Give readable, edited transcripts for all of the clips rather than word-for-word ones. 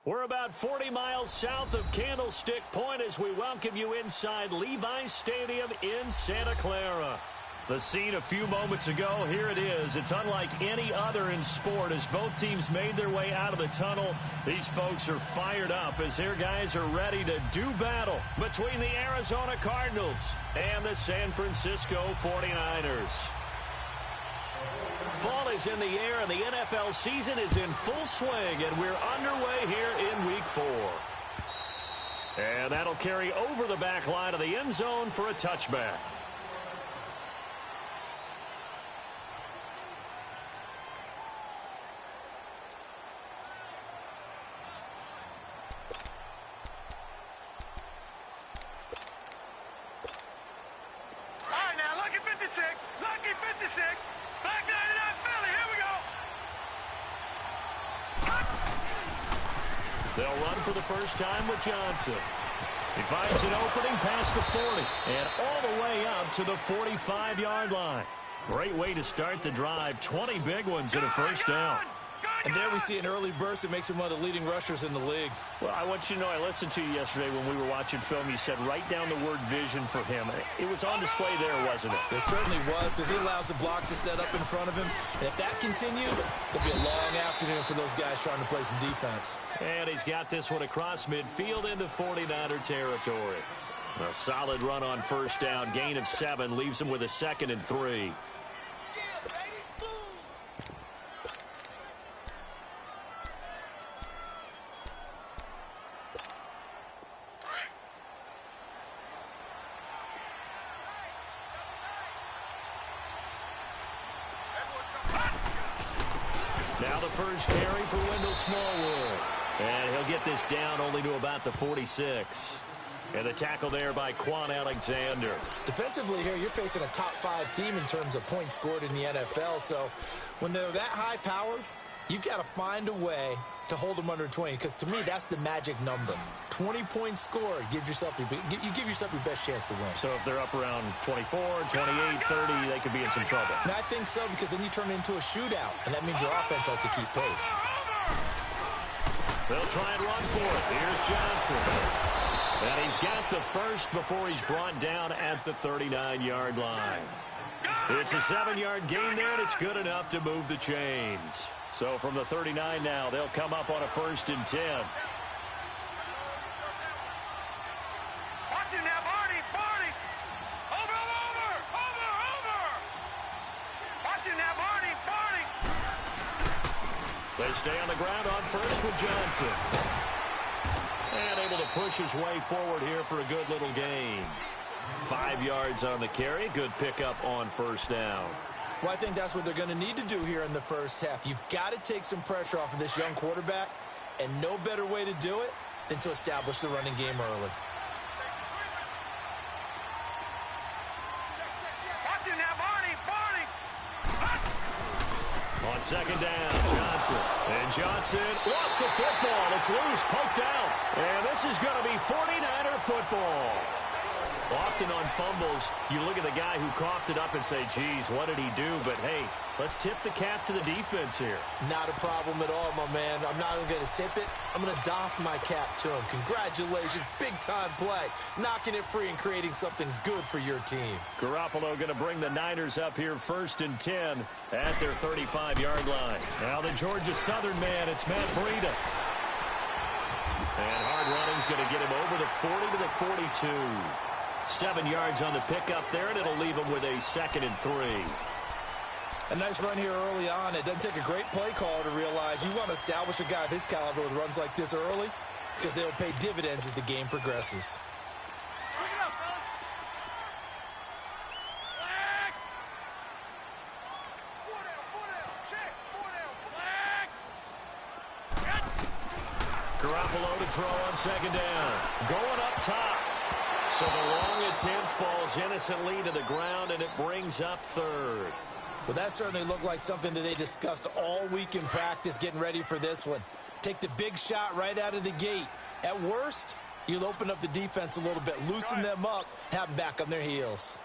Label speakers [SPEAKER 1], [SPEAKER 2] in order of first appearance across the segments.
[SPEAKER 1] We're about 40 miles south of Candlestick Point as we welcome you inside Levi's Stadium in Santa Clara. The scene a few moments ago, here it is. It's unlike any other in sport as both teams made their way out of the tunnel. These folks are fired up as their guys are ready to do battle between the Arizona Cardinals and the San Francisco 49ers. Fall is in the air and the NFL season is in full swing, and we're underway here in Week 4. And that'll carry over the back line of the end zone for a touchback.
[SPEAKER 2] Lucky 56. Back 99 Philly. Here we go.
[SPEAKER 1] They'll run for the first time with Johnson. He finds an opening past the 40 and all the way up to the 45-yard line. Great way to start the drive. 20 big ones in a first down.
[SPEAKER 3] And there we see an early burst that makes him one of the leading rushers in the league.
[SPEAKER 1] Well, I want you to know, I listened to you yesterday when we were watching film. You said write down the word vision for him. It was on display there, wasn't it?
[SPEAKER 3] It certainly was, because he allows the blocks to set up in front of him. And if that continues, it'll be a long afternoon for those guys trying to play some defense.
[SPEAKER 1] And he's got this one across midfield into 49er territory. A solid run on first down. Gain of 7 leaves him with a 2nd and 3. Now the first carry for Wendell Smallwood. And he'll get this down only to about the 46. And the tackle there by Quan Alexander.
[SPEAKER 3] Defensively here, you're facing a top 5 team in terms of points scored in the NFL. So when they're that high-powered, you've got to find a way to hold them under 20. Because to me, that's the magic number. 20 points scored gives yourself you give yourself your best chance to win.
[SPEAKER 1] So if they're up around 24, 28, 30, they could be in some trouble.
[SPEAKER 3] And I think so, because then you turn it into a shootout. And that means your offense has to keep pace.
[SPEAKER 1] They'll try and run for it. Here's Johnson. And he's got the first before he's brought down at the 39-yard line. It's a 7-yard gain there, and it's good enough to move the chains. So from the 39 now, they'll come up on a 1st and 10.
[SPEAKER 2] Watch him now, Barney. Over. Watch him now, Barney.
[SPEAKER 1] They stay on the ground on first with Johnson. And able to push his way forward here for a good little gain. 5 yards on the carry. Good pickup on first down.
[SPEAKER 3] Well, I think that's what they're going to need to do here in the first half. You've got to take some pressure off of this young quarterback, and no better way to do it than to establish the running game early.
[SPEAKER 2] Watch him now, Barney.
[SPEAKER 1] On 2nd down, Johnson. And Johnson lost the football. It's loose, poked out. And this is going to be 49er football. Often on fumbles, you look at the guy who coughed it up and say, geez, what did he do? But, hey, let's tip the cap to the defense here.
[SPEAKER 3] Not a problem at all, my man. I'm not even going to tip it. I'm going to doff my cap to him. Congratulations. Big-time play. Knocking it free and creating something good for your team.
[SPEAKER 1] Garoppolo going to bring the Niners up here 1st and 10 at their 35-yard line. Now the Georgia Southern man, it's Matt Breida. And hard running's going to get him over the 40 to the 42. 7 yards on the pickup there, and it'll leave him with a 2nd and 3.
[SPEAKER 3] A nice run here early on. It doesn't take a great play caller to realize you want to establish a guy of his caliber with runs like this early, because they'll pay dividends as the game progresses.
[SPEAKER 1] Garoppolo to throw on 2nd down. Going up top. So the long attempt falls innocently to the ground, and it brings up 3rd.
[SPEAKER 3] Well, that certainly looked like something that they discussed all week in practice getting ready for this one. Take the big shot right out of the gate. At worst, you'll open up the defense a little bit, loosen them up, have them back on their heels.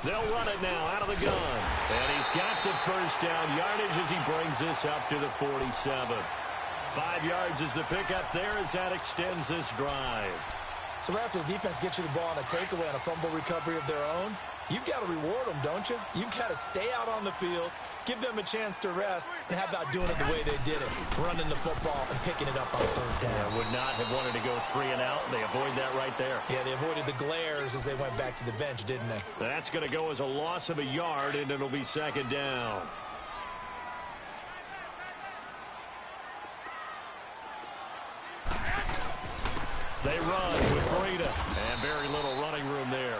[SPEAKER 1] They'll run it now out of the gun. And he's got the first down yardage as he brings this up to the 47. 5 yards is the pickup there as that extends this drive.
[SPEAKER 3] So after the defense gets you the ball on a takeaway and a fumble recovery of their own, you've got to reward them, don't you? You've got to stay out on the field, give them a chance to rest, and how about doing it the way they did it, running the football and picking it up on third down.
[SPEAKER 1] Yeah, would not have wanted to go 3 and out. They avoid that right there.
[SPEAKER 3] Yeah, they avoided the glares as they went back to the bench, didn't they?
[SPEAKER 1] That's going to go as a loss of a yard, and it'll be second down. They run with Breida, and very little running room there.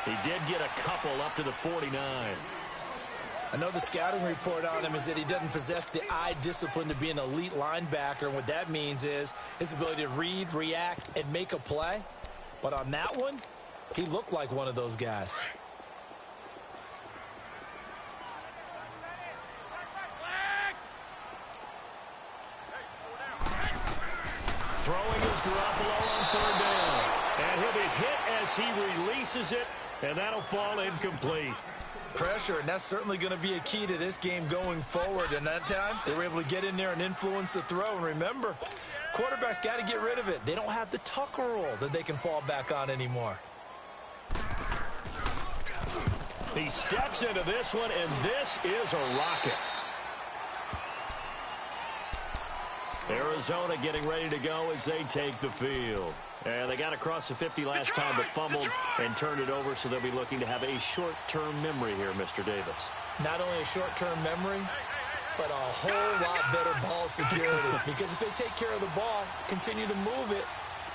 [SPEAKER 1] He did get a couple up to the 49.
[SPEAKER 3] I know the scouting report on him is that he doesn't possess the eye discipline to be an elite linebacker, and what that means is his ability to read, react, and make a play. But on that one, he looked like one of those guys.
[SPEAKER 1] Throwing is Garoppolo on third down. And he'll be hit as he releases it, and that'll fall incomplete.
[SPEAKER 3] Pressure, and that's certainly going to be a key to this game going forward. And that time, they were able to get in there and influence the throw. And remember, quarterbacks got to get rid of it. They don't have the Tucker rule that they can fall back on anymore.
[SPEAKER 1] He steps into this one, and this is a rocket. Arizona getting ready to go as they take the field. And they got across the 50 last time, but fumbled and turned it over, so they'll be looking to have a short-term memory here, Mr. Davis.
[SPEAKER 3] Not only a short-term memory, but a whole lot better ball security. Because if they take care of the ball, continue to move it,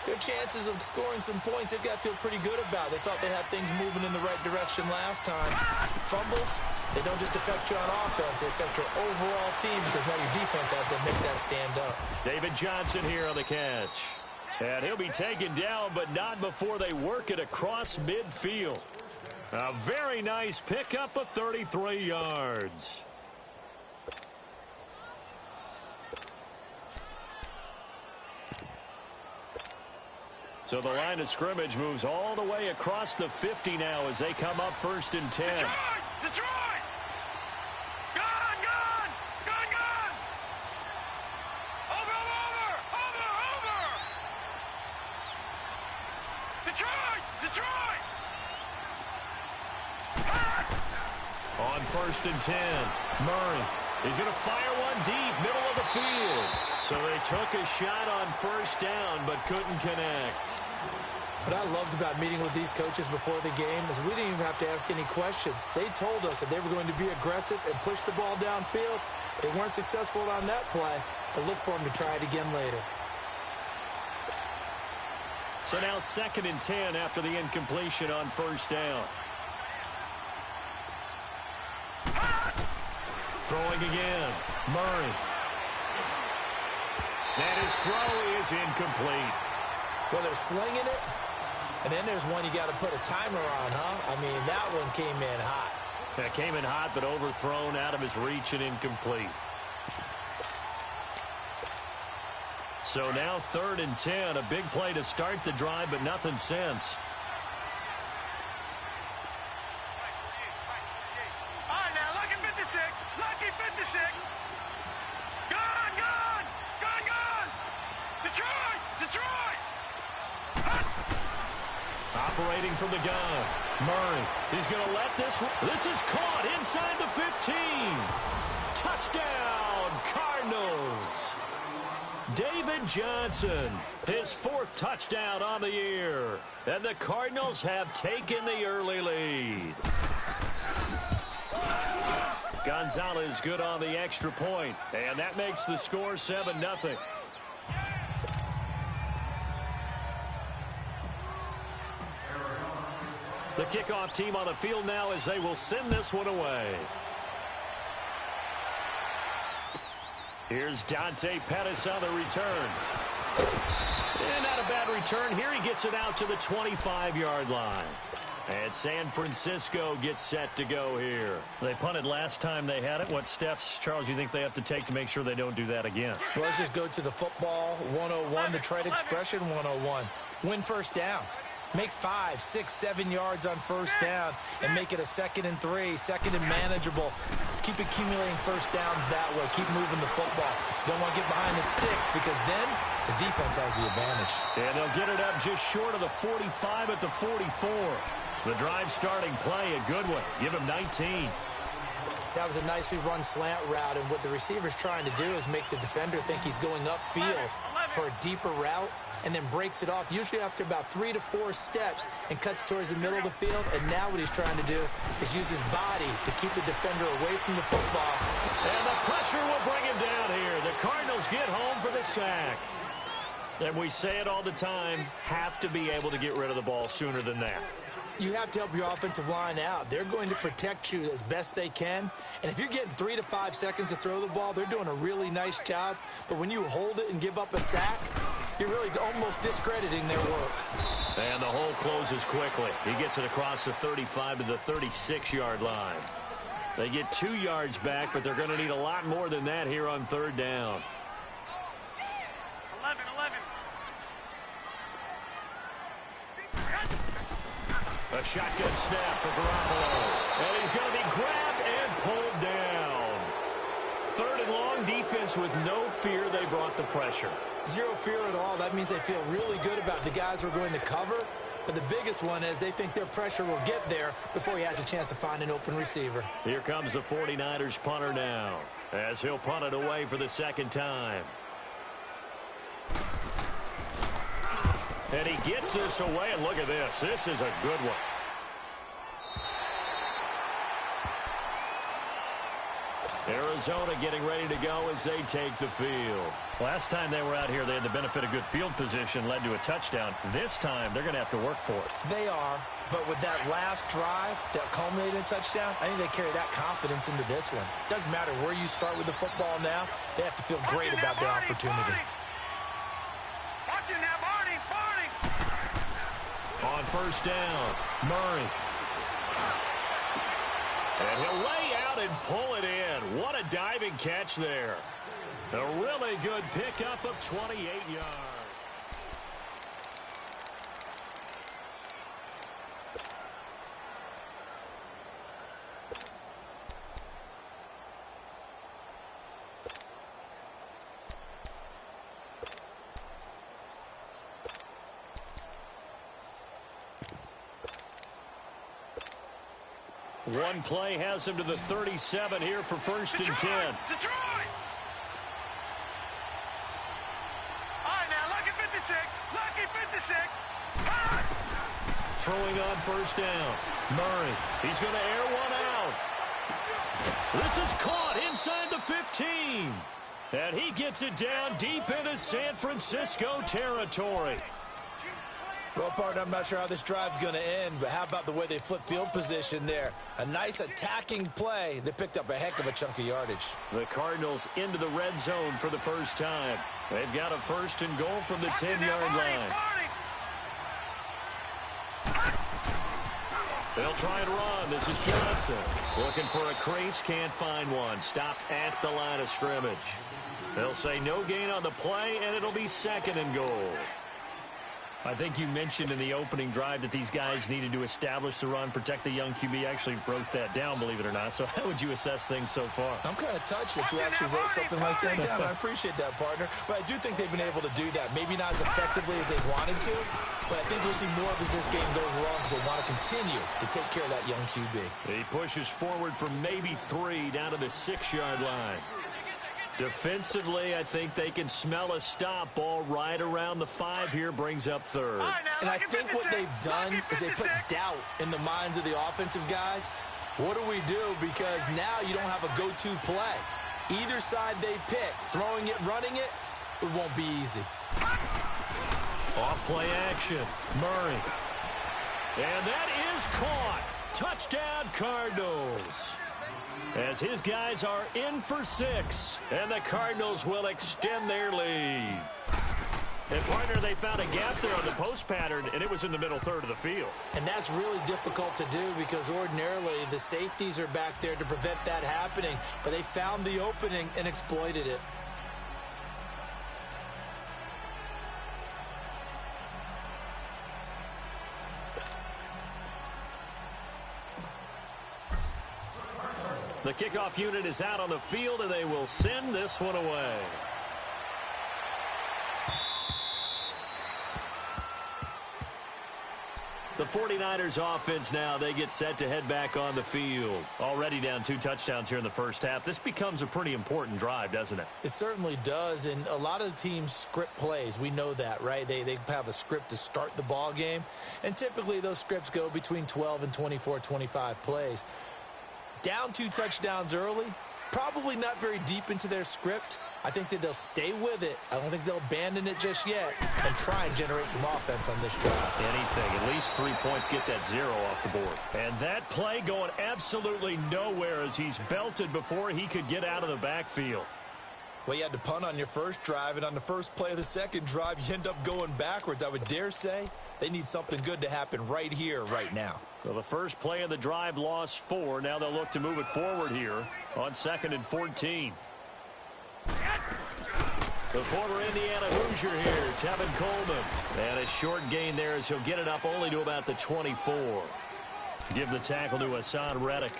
[SPEAKER 3] their chances of scoring some points, they've got to feel pretty good about. They thought they had things moving in the right direction last time. Fumbles, they don't just affect you on offense, they affect your overall team because now your defense has to make that stand up.
[SPEAKER 1] David Johnson here on the catch. And he'll be taken down, but not before they work it across midfield. A very nice pickup of 33 yards. So the line of scrimmage moves all the way across the 50 now as they come up 1st and 10.
[SPEAKER 2] Detroit! Gone! Over! Detroit!
[SPEAKER 1] On 1st and 10, Murray. He's going to fire one deep, middle of the field. So they took a shot on 1st down, but couldn't connect.
[SPEAKER 3] What I loved about meeting with these coaches before the game is we didn't even have to ask any questions. They told us that they were going to be aggressive and push the ball downfield. They weren't successful on that play, but look for them to try it again later.
[SPEAKER 1] So now 2nd and 10 after the incompletion on 1st down. Throwing again, Murray. And his throw is incomplete.
[SPEAKER 3] Well, they're slinging it, and then there's one you got to put a timer on, huh? I mean, that one came in hot.
[SPEAKER 1] That came in hot, but overthrown out of his reach and incomplete. So now 3rd and 10, a big play to start the drive, but nothing since.
[SPEAKER 2] All right, now, lucky 56. Lucky 56. Gone! Detroit!
[SPEAKER 1] Operating from the gun, Murray. He's going to let this is caught inside the 15. Touchdown, Cardinals. David Johnson, his 4th touchdown on the year. And the Cardinals have taken the early lead. Gonzalez good on the extra point, and that makes the score 7-0. The kickoff team on the field now as they will send this one away. Here's Dante Pettis on the return. And not a bad return. Here he gets it out to the 25-yard line. And San Francisco gets set to go here. They punted last time they had it. What steps, Charles, you think they have to take to make sure they don't do that again?
[SPEAKER 3] Well, let's just go to the football 101, the trade expression 101. Win 1st down. Make 5, 6, 7 yards on 1st down and make it a 2nd and 3, 2nd and manageable. Keep accumulating first downs that way. Keep moving the football. You don't want to get behind the sticks because then the defense has the advantage.
[SPEAKER 1] And they'll get it up just short of the 45 at the 44. The drive starting play, a good one. Give him 19.
[SPEAKER 3] That was a nicely run slant route, and what the receiver's trying to do is make the defender think he's going upfield for a deeper route, and then breaks it off, usually after about 3 to 4 steps, and cuts towards the middle of the field. And now what he's trying to do is use his body to keep the defender away from the football.
[SPEAKER 1] And the pressure will bring him down here. The Cardinals get home for the sack. And we say it all the time, have to be able to get rid of the ball sooner than that.
[SPEAKER 3] You have to help your offensive line out. They're going to protect you as best they can. And if you're getting 3 to 5 seconds to throw the ball, they're doing a really nice job. But when you hold it and give up a sack, you're really almost discrediting their work.
[SPEAKER 1] And the hole closes quickly. He gets it across the 35 to the 36-yard line. They get 2 yards back, but they're going to need a lot more than that here on third down.
[SPEAKER 2] 11.
[SPEAKER 1] A shotgun snap for Garoppolo. And he's going to be grabbed and pulled down. Third and long, defense with no fear. They brought the pressure.
[SPEAKER 3] Zero fear at all. That means they feel really good about the guys who are going to cover. But the biggest one is they think their pressure will get there before he has a chance to find an open receiver.
[SPEAKER 1] Here comes the 49ers punter now, as he'll punt it away for the second time. And he gets this away, and look at this. This is a good one. Arizona getting ready to go as they take the field. Last time they were out here, they had the benefit of good field position, led to a touchdown. This time, they're going to have to work for it.
[SPEAKER 3] They are, but with that last drive that culminated in a touchdown, I think they carry that confidence into this one. Doesn't matter where you start with the football now, they have to feel great about their opportunity.
[SPEAKER 2] Watching that, Barney.
[SPEAKER 1] On first down, Murray. And he'll lay out and pull it in. What a diving catch there. A really good pickup of 28 yards. One play has him to the 37 here for first and 10.
[SPEAKER 2] Detroit! All right, now, lucky 56. Lucky 56. Hot!
[SPEAKER 1] Throwing on first down. Murray. He's going to air one out. This is caught inside the 15. And he gets it down deep into San Francisco territory.
[SPEAKER 3] Well, partner, I'm not sure how this drive's going to end, but how about the way they flip field position there? A nice attacking play that picked up a heck of a chunk of yardage.
[SPEAKER 1] The Cardinals into the red zone for the first time. They've got a first and goal from the 10-yard line. They'll try and run. This is Johnson. Looking for a crease, can't find one. Stopped at the line of scrimmage. They'll say no gain on the play, and it'll be second and goal. I think you mentioned in the opening drive that these guys needed to establish the run, protect the young QB. Actually wrote that down, believe it or not. So how would you assess things so far?
[SPEAKER 3] I'm kind of touched that you actually wrote something like that down. I appreciate that, partner. But I do think they've been able to do that. Maybe not as effectively as they wanted to, but I think we'll see more of as this game goes along because they want to continue to take care of that young QB.
[SPEAKER 1] He pushes forward for maybe 3 down to the 6-yard line. Defensively, I think they can smell a stop. Ball right around the 5 here, brings up third.
[SPEAKER 3] And I think what they've done is they put doubt in the minds of the offensive guys. What do we do? Because now you don't have a go-to play. Either side they pick, throwing it, running it, it won't be easy.
[SPEAKER 1] Off play action, Murray. And that is caught. Touchdown, Cardinals. As his guys are in for 6, and the Cardinals will extend their lead. And, partner, they found a gap there on the post pattern, and it was in the middle third of the field.
[SPEAKER 3] And that's really difficult to do because ordinarily the safeties are back there to prevent that happening. But they found the opening and exploited it.
[SPEAKER 1] The kickoff unit is out on the field, and they will send this one away. The 49ers offense now, they get set to head back on the field. Already down 2 touchdowns here in the first half. This becomes a pretty important drive, doesn't it?
[SPEAKER 3] It certainly does, and a lot of the teams script plays. We know that, right? They have a script to start the ball game, and typically those scripts go between 12 and 24, 25 plays. Down 2 touchdowns early, probably not very deep into their script. I think that they'll stay with it. I don't think they'll abandon it just yet and try and generate some offense on this drive.
[SPEAKER 1] Anything. At least 3 points, get that 0 off the board. And that play going absolutely nowhere as he's belted before he could get out of the backfield.
[SPEAKER 3] Well, you had to punt on your first drive, and on the first play of the second drive, you end up going backwards. I would dare say they need something good to happen right here, right now.
[SPEAKER 1] So the first play of the drive lost 4. Now they'll look to move it forward here on 2nd and 14. The former Indiana Hoosier here, Tevin Coleman. And a short gain there as he'll get it up only to about the 24. Give the tackle to Hassan Reddick.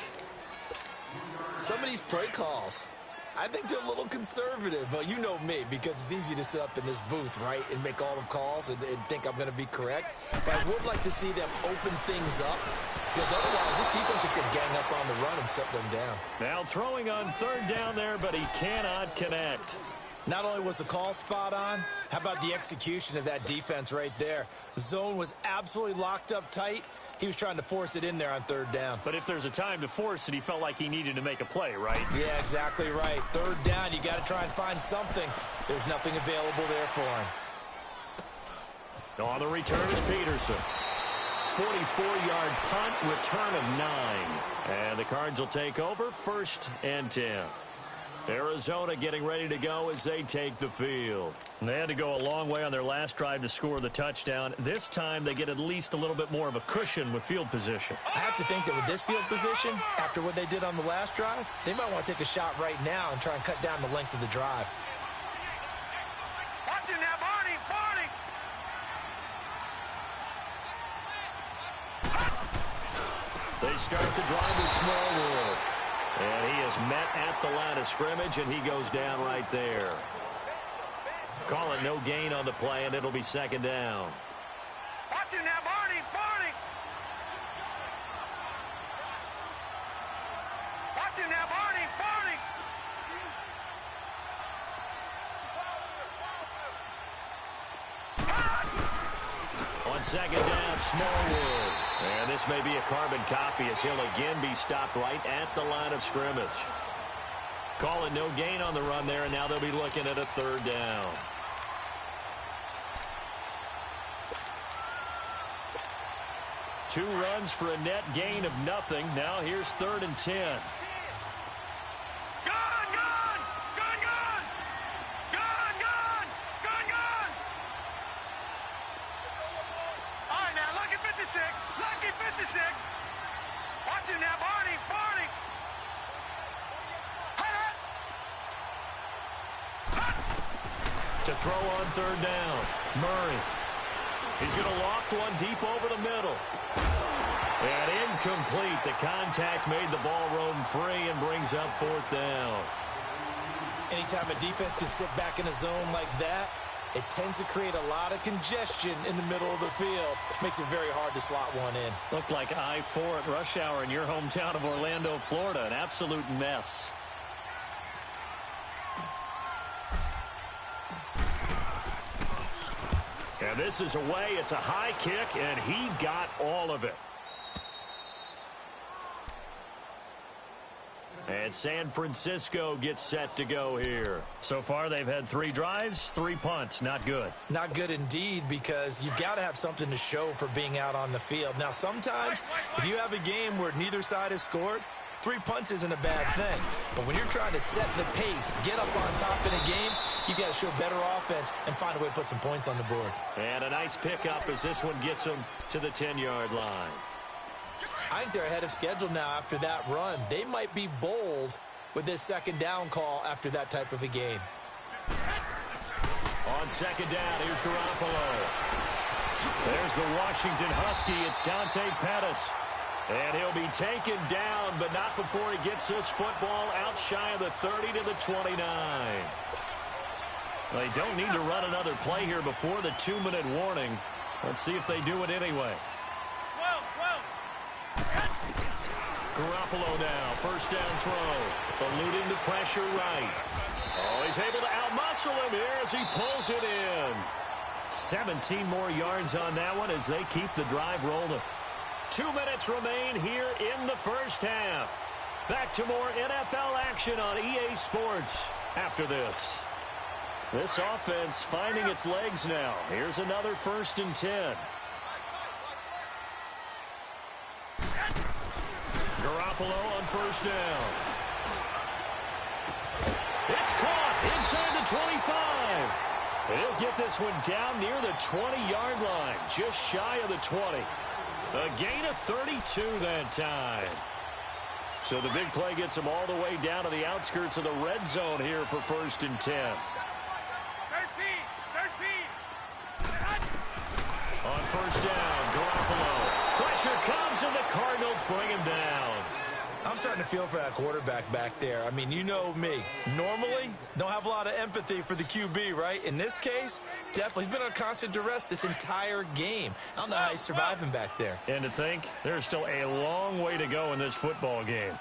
[SPEAKER 3] Some of these play calls, I think they're a little conservative, but you know me, because it's easy to sit up in this booth, right, and make all the calls and think I'm going to be correct. But I would like to see them open things up, because otherwise this defense just can gang up on the run and shut them down.
[SPEAKER 1] Now throwing on 3rd down there, but he cannot connect.
[SPEAKER 3] Not only was the call spot on, how about the execution of that defense right there? Zone was absolutely locked up tight. He was trying to force it in there on 3rd down.
[SPEAKER 1] But if there's a time to force it, he felt like he needed to make a play, right?
[SPEAKER 3] Yeah, exactly right. 3rd down, you got to try and find something. There's nothing available there for him.
[SPEAKER 1] On the return is Peterson. 44-yard punt, return of 9. And the Cards will take over 1st and 10. Arizona getting ready to go as they take the field. They had to go a long way on their last drive to score the touchdown. This time they get at least a little bit more of a cushion with field position.
[SPEAKER 3] I have to think that with this field position, after what they did on the last drive, they might want to take a shot right now and try and cut down the length of the drive.
[SPEAKER 2] Watch it now, Barney, Barney.
[SPEAKER 1] They start the drive with Smallwood. And he is met at the line of scrimmage, and he goes down right there. Call it no gain on the play, and it'll be 2nd down.
[SPEAKER 2] Watch it now, Barney, Barney. Watch it now, Barney, Barney.
[SPEAKER 1] On 2nd down, Smallwood. And this may be a carbon copy as he'll again be stopped right at the line of scrimmage. Call it no gain on the run there, and now they'll be looking at a 3rd down. Two runs for a net gain of nothing. Now here's 3rd and 10.
[SPEAKER 2] Watch it now, Barney, Barney.
[SPEAKER 1] To throw on 3rd down, Murray. He's going to loft one deep over the middle. And incomplete. The contact made the ball roam free and brings up 4th down.
[SPEAKER 3] Anytime a defense can sit back in a zone like that, it tends to create a lot of congestion in the middle of the field. Makes it very hard to slot one in.
[SPEAKER 1] Looked like I-4 at rush hour in your hometown of Orlando, Florida. An absolute mess. And this is away. It's a high kick, and he got all of it. And San Francisco gets set to go here. So far, they've had 3 drives, 3 punts. Not good.
[SPEAKER 3] Not good indeed, because you've got to have something to show for being out on the field. Now, sometimes, if you have a game where neither side has scored, 3 punts isn't a bad thing. But when you're trying to set the pace, get up on top in a game, you got to show better offense and find a way to put some points on the board.
[SPEAKER 1] And a nice pickup as this one gets them to the 10-yard line.
[SPEAKER 3] I think they're ahead of schedule now after that run. They might be bold with this 2nd down call after that type of a game.
[SPEAKER 1] On 2nd down, here's Garoppolo. There's the Washington Husky. It's Dante Pettis. And he'll be taken down, but not before he gets this football out shy of the 30 to the 29. They don't need to run another play here before the 2-minute warning. Let's see if they do it anyway.
[SPEAKER 2] 12.
[SPEAKER 1] Garoppolo now, first down throw. Eluding the pressure right. Oh, he's able to outmuscle him here as he pulls it in. 17 more yards on that one as they keep the drive rolling. 2 minutes remain here in the first half. Back to more NFL action on EA Sports after this. This offense finding its legs now. Here's another 1st and 10. Garoppolo on first down. It's caught inside the 25. He'll get this one down near the 20-yard line, just shy of the 20. A gain of 32 that time. So the big play gets him all the way down to the outskirts of the red zone here for 1st and 10.
[SPEAKER 2] 13.
[SPEAKER 1] On first down, Garoppolo. Pressure comes and the Cardinals bring him down.
[SPEAKER 3] I'm starting to feel for that quarterback back there. I mean, you know me. Normally, don't have a lot of empathy for the QB, right? In this case, definitely. He's been on constant duress this entire game. I don't know how he's surviving back there.
[SPEAKER 1] And to think, there's still a long way to go in this football game.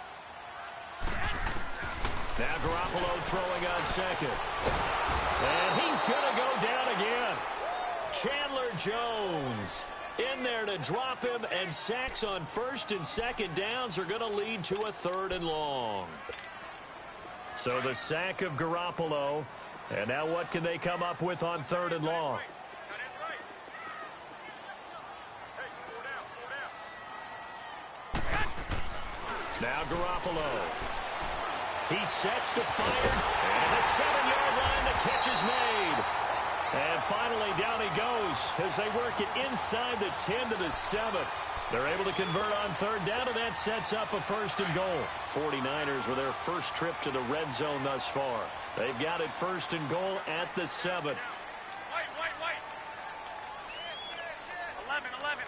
[SPEAKER 1] Now Garoppolo throwing on second. And he's going to go down again. Chandler Jones in there to drop him, and sacks on 1st and 2nd downs are going to lead to a 3rd and long. So the sack of Garoppolo, and now what can they come up with on 3rd and long? Now Garoppolo. He sets to fire, and a 7-yard line, the catch is made. And finally, down he goes as they work it inside the 10 to the 7. They're able to convert on 3rd down, and that sets up a 1st and goal. 49ers with their first trip to the red zone thus far. They've got it 1st and goal at the 7.
[SPEAKER 2] White. 11. 11.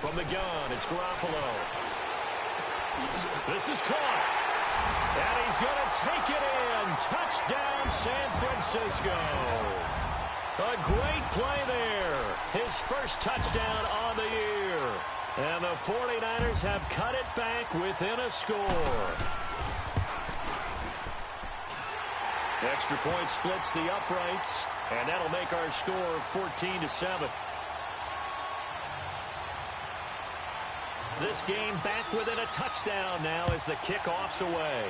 [SPEAKER 1] From the gun, it's Garoppolo. This is caught. And he's going to take it in. Touchdown, San Francisco. A great play there. His first touchdown on the year. And the 49ers have cut it back within a score. Extra point splits the uprights, and that'll make our score 14-7. This game back within a touchdown now as the kickoff's away.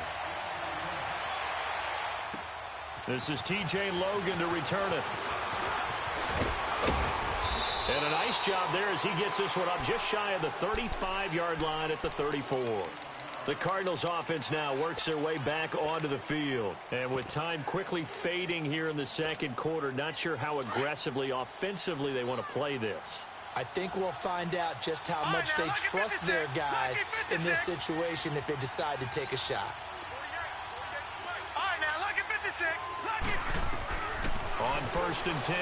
[SPEAKER 1] This is T.J. Logan to return it. And a nice job there as he gets this one up just shy of the 35-yard line at the 34. The Cardinals offense now works their way back onto the field. And with time quickly fading here in the 2nd quarter, not sure how aggressively, offensively they want to play this.
[SPEAKER 3] I think we'll find out just how much they trust their guys in this situation if they decide to take a shot.
[SPEAKER 2] All right, now, look at 56.
[SPEAKER 1] On 1st and 10,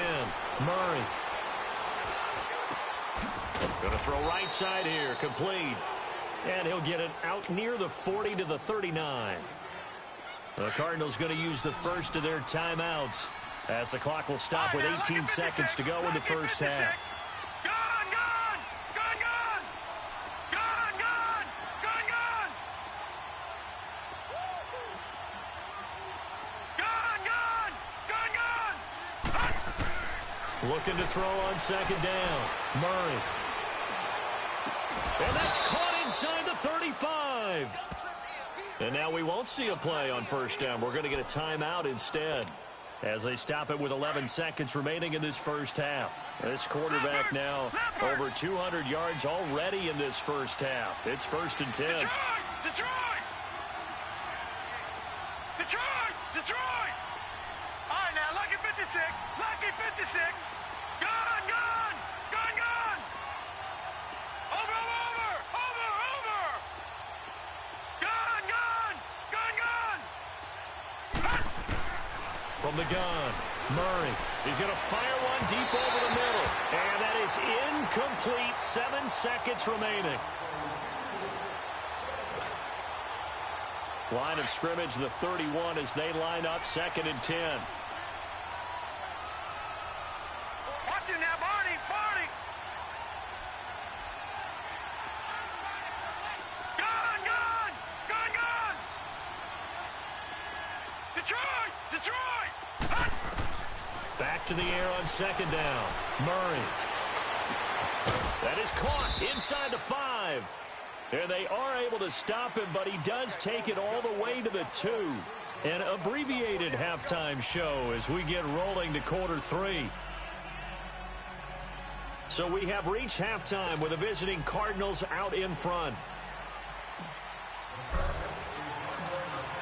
[SPEAKER 1] Murray. Going to throw right side here, complete. And he'll get it out near the 40 to the 39. The Cardinals going to use the first of their timeouts as the clock will stop with 18 seconds to go in the first half. Looking to throw on 2nd down. Murray. And that's caught inside the 35. And now we won't see a play on 1st down. We're going to get a timeout instead as they stop it with 11 seconds remaining in this first half. This quarterback now over 200 yards already in this first half. It's 1st and 10.
[SPEAKER 2] Detroit! All right, now, lucky 56. Lucky 56. Gun! Over! Gun!
[SPEAKER 1] From the gun, Murray. He's going to fire one deep over the middle. And that is incomplete. 7 seconds remaining. Line of scrimmage, the 31, as they line up 2nd and 10.
[SPEAKER 2] Watch him now, Barney. Barney. Gone, gone. Gone, gone. Detroit. Detroit. Hut.
[SPEAKER 1] Back to the air on 2nd down. Murray. That is caught inside the 5. And they are able to stop him, but he does take it all the way to the 2. An abbreviated halftime show as we get rolling to quarter 3. So we have reached halftime with the visiting Cardinals out in front.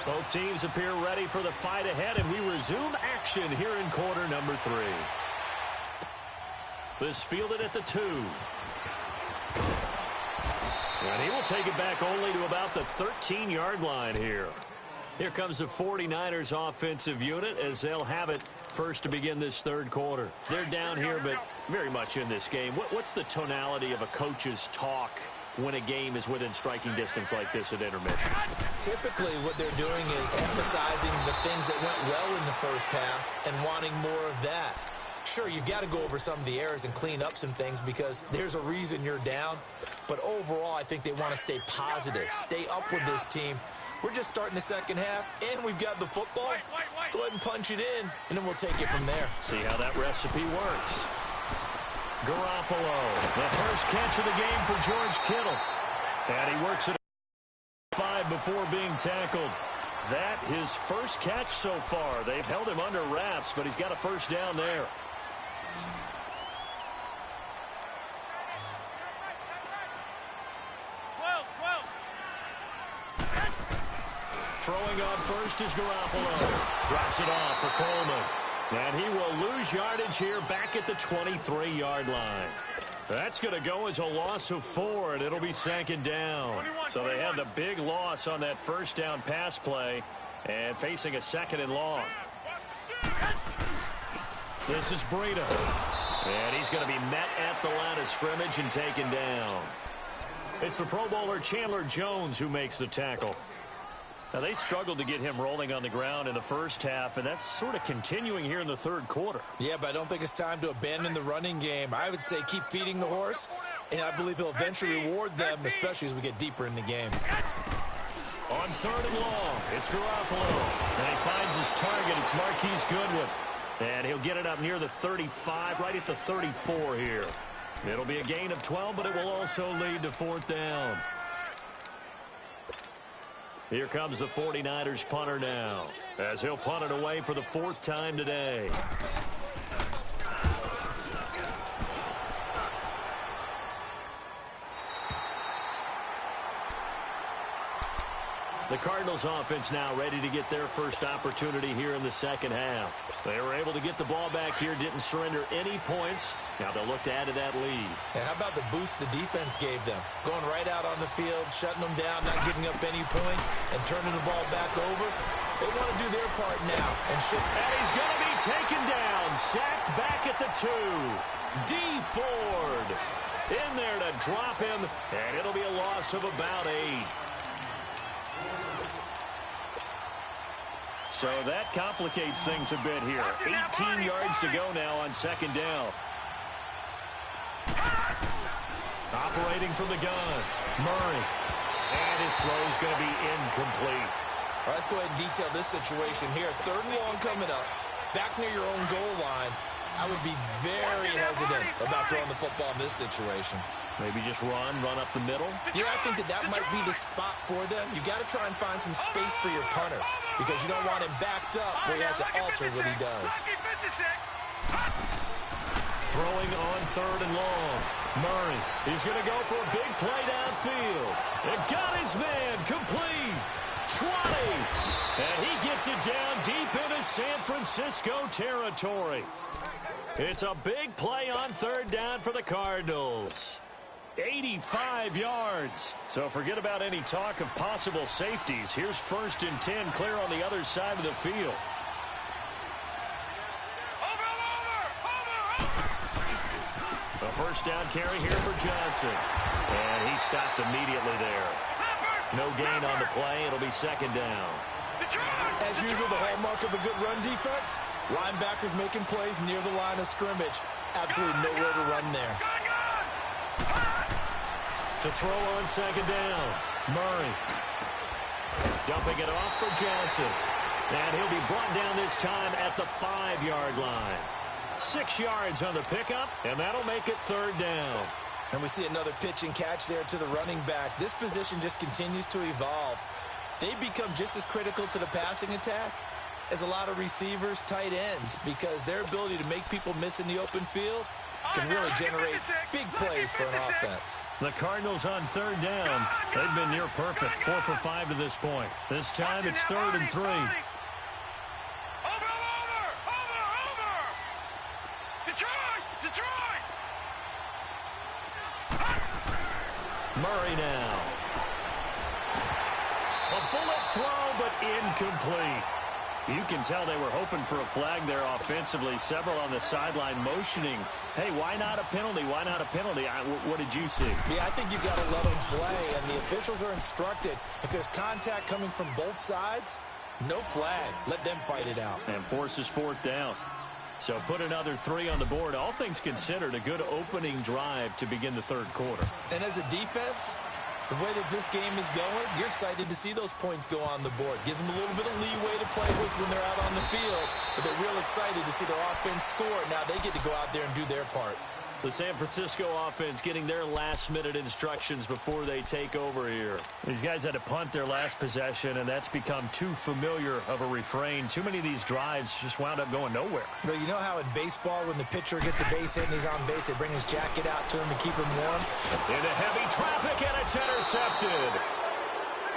[SPEAKER 1] Both teams appear ready for the fight ahead, and we resume action here in quarter number 3. This fielded at the 2. And he will take it back only to about the 13-yard line here. Here comes the 49ers offensive unit as they'll have it first to begin this 3rd quarter. They're down here, but very much in this game. What's the tonality of a coach's talk when a game is within striking distance like this at intermission?
[SPEAKER 3] Typically, what they're doing is emphasizing the things that went well in the first half and wanting more of that. Sure, you've got to go over some of the errors and clean up some things because there's a reason you're down. But overall, I think they want to stay positive, stay up with this team. We're just starting the 2nd half, and we've got the football. Let's go ahead and punch it in, and then we'll take it from there.
[SPEAKER 1] See how that recipe works. Garoppolo, the first catch of the game for George Kittle. And he works it 5 before being tackled. That his first catch so far. They've held him under wraps, but he's got a first down there. Throwing on first is Garoppolo. Drops it off for Coleman. And he will lose yardage here back at the 23-yard line. That's going to go as a loss of 4, and it'll be 2nd down. So they had the big loss on that first down pass play and facing a 2nd and long. This is Breida. And he's going to be met at the line of scrimmage and taken down. It's the Pro Bowler Chandler Jones who makes the tackle. Now, they struggled to get him rolling on the ground in the first half, and that's sort of continuing here in the 3rd quarter.
[SPEAKER 3] Yeah, but I don't think it's time to abandon the running game. I would say keep feeding the horse, and I believe he'll eventually reward them, especially as we get deeper in the game.
[SPEAKER 1] On 3rd and long, it's Garoppolo. And he finds his target. It's Marquise Goodwin. And he'll get it up near the 35, right at the 34 here. It'll be a gain of 12, but it will also lead to 4th down. Here comes the 49ers punter now, as he'll punt it away for the 4th time today. The Cardinals offense now ready to get their first opportunity here in the 2nd half. They were able to get the ball back here, didn't surrender any points. Now they'll look to add to that lead.
[SPEAKER 3] Yeah, how about the boost the defense gave them? Going right out on the field, shutting them down, not giving up any points, and turning the ball back over. They want to do their part now. And
[SPEAKER 1] he's going to be taken down, sacked back at the 2. D. Ford in there to drop him, and it'll be a loss of about 8. So that complicates things a bit here. 18 yards to go now on 2nd down. Operating from the gun, Murray. And his throw is going to be incomplete.
[SPEAKER 3] All right, let's go ahead and detail this situation here. 3rd and long coming up. Back near your own goal line. I would be very hesitant about throwing the football in this situation.
[SPEAKER 1] Maybe just run up the middle?
[SPEAKER 3] Yeah, I think that might be the spot for them. You got to try and find some space for your punter because you don't want him backed up where he has to alter what he does.
[SPEAKER 1] Throwing on 3rd and long. Murray, he's going to go for a big play downfield. And got his man complete. 20. And he gets it down deep into San Francisco territory. It's a big play on 3rd down for the Cardinals. 85 yards. So forget about any talk of possible safeties. Here's 1st and 10 clear on the other side of the field.
[SPEAKER 2] Over.
[SPEAKER 1] first down carry here for Johnson. And he stopped immediately there. No gain on the play. It'll be second down.
[SPEAKER 3] As usual, the hallmark of a good run defense, linebackers making plays near the line of scrimmage. Absolutely nowhere to run there.
[SPEAKER 1] To throw on second down, Murray. Dumping it off for Johnson. And he'll be brought down this time at the 5-yard line. 6 yards on the pickup, and that'll make it third down.
[SPEAKER 3] And we see another pitch and catch there to the running back. This position just continues to evolve. They become just as critical to the passing attack as a lot of receivers, tight ends, because their ability to make people miss in the open field can really generate big plays for an offense.
[SPEAKER 1] The Cardinals on third down. They've been near perfect, 4 for 5 to this point. This time it's 3rd and 3. Murray now. A bullet throw, but incomplete. You can tell they were hoping for a flag there offensively. Several on the sideline motioning, hey, why not a penalty? Why not a penalty? What did you see?
[SPEAKER 3] Yeah, I think you got to let them play, and the officials are instructed. If there's contact coming from both sides, no flag. Let them fight it out.
[SPEAKER 1] And forces 4th down. So put another 3 on the board. All things considered, a good opening drive to begin the third quarter.
[SPEAKER 3] And as a defense, the way that this game is going, you're excited to see those points go on the board. Gives them a little bit of leeway to play with when they're out on the field, but they're real excited to see their offense score. Now they get to go out there and do their part.
[SPEAKER 1] The San Francisco offense getting their last-minute instructions before they take over here. These guys had to punt their last possession, and that's become too familiar of a refrain. Too many of these drives just wound up going nowhere.
[SPEAKER 3] But you know how in baseball, when the pitcher gets a base hit and he's on base, they bring his jacket out to him to keep him warm?
[SPEAKER 1] Into heavy traffic, and it's intercepted.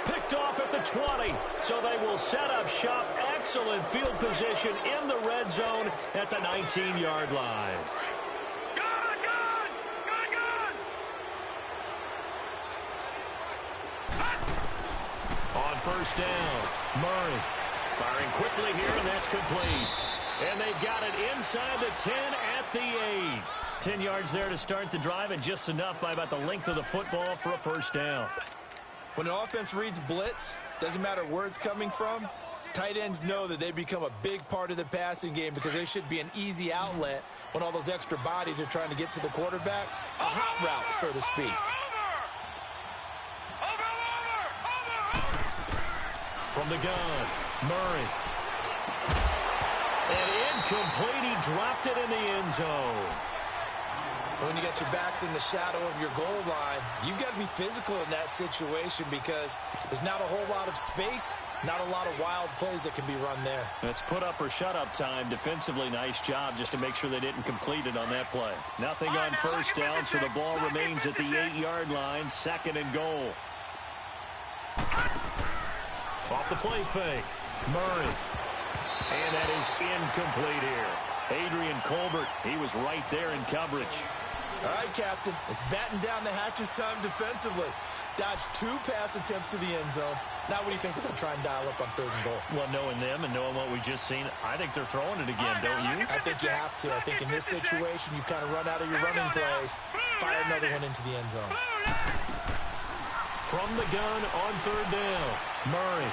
[SPEAKER 1] Picked off at the 20, so they will set up shop. Excellent field position in the red zone at the 19-yard line. On first down, Murray firing quickly here, and that's complete. And they've got it inside the 10 at the 8. 10 yards there to start the drive, and just enough by about the length of the football for a first down.
[SPEAKER 3] When an offense reads blitz, doesn't matter where it's coming from, tight ends know that they become a big part of the passing game because they should be an easy outlet when all those extra bodies are trying to get to the quarterback. A hot route, so to speak.
[SPEAKER 1] From the gun, Murray. And incomplete, he dropped it in the end zone.
[SPEAKER 3] When you got your backs in the shadow of your goal line, you've got to be physical in that situation because there's not a whole lot of space, not a lot of wild plays that can be run there.
[SPEAKER 1] It's put up or shut up time. Defensively, nice job just to make sure they didn't complete it on that play. Nothing on first down, so the ball remains at the 8-yard line, 2nd and goal. Off the play fake, Murray. And that is incomplete here. Adrian Colbert, he was right there in coverage.
[SPEAKER 3] All right, Captain, it's batten down the hatches time defensively. Dodged 2 pass attempts to the end zone. Now what do you think they're going to try and dial up on 3rd and goal?
[SPEAKER 1] Well, knowing them and knowing what we just seen, I think they're throwing it again, don't you?
[SPEAKER 3] I think you have to. I think in this situation, you kind of run out of your running plays, fire another one into the end zone.
[SPEAKER 1] From the gun on 3rd down, Murray.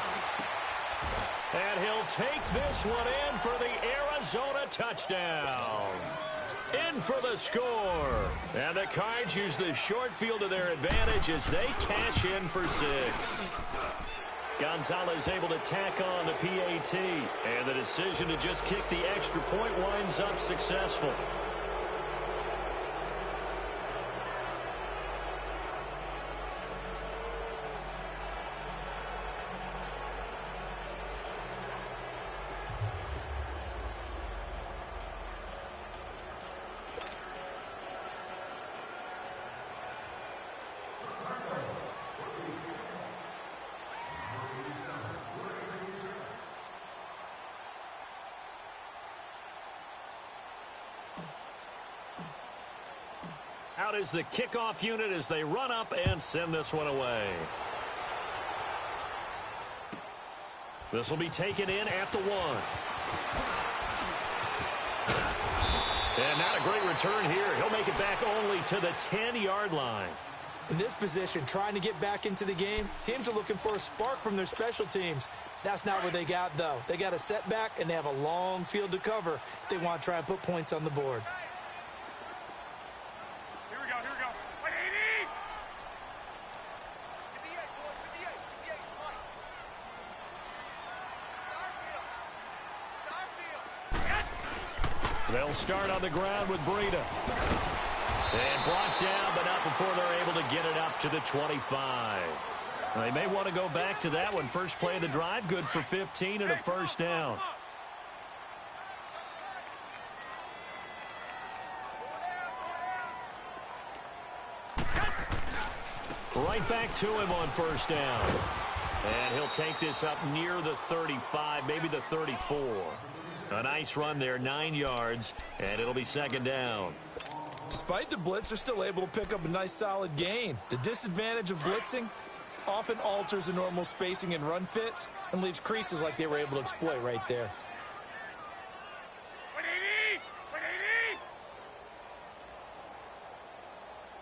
[SPEAKER 1] And he'll take this one in for the Arizona touchdown. In for the score. And the Cards use the short field to their advantage as they cash in for 6. Gonzalez able to tack on the PAT. And the decision to just kick the extra point winds up successful. Out is the kickoff unit as they run up and send this one away. This will be taken in at the 1. And not a great return here. He'll make it back only to the 10-yard line.
[SPEAKER 3] In this position, trying to get back into the game, teams are looking for a spark from their special teams. That's not what they got, though. They got a setback, and they have a long field to cover if they want to try and put points on the board.
[SPEAKER 2] Here we go, here we go. Wait, 80!
[SPEAKER 1] They'll start on the ground with Breida. And blocked down, but not before they're able to get it up to the 25. They may want to go back to that one. First play of the drive, good for 15 and a first down. Right back to him on first down. And he'll take this up near the 35, maybe the 34. A nice run there, 9 yards, and it'll be second down.
[SPEAKER 3] Despite the blitz, they're still able to pick up a nice solid gain. The disadvantage of blitzing often alters the normal spacing and run fits and leaves creases like they were able to exploit right there.
[SPEAKER 2] Wait, 80! Wait,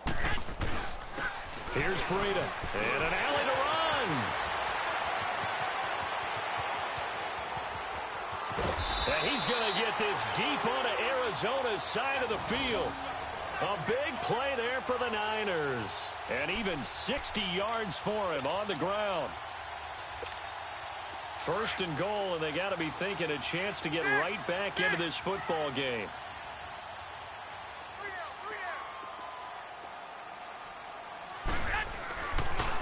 [SPEAKER 2] 80!
[SPEAKER 1] Here's Breida, and an alley to run. And he's going to get this deep onto Arizona's side of the field. A big play there for the Niners. And even 60 yards for him on the ground. First and goal, and they got to be thinking a chance to get right back into this football game.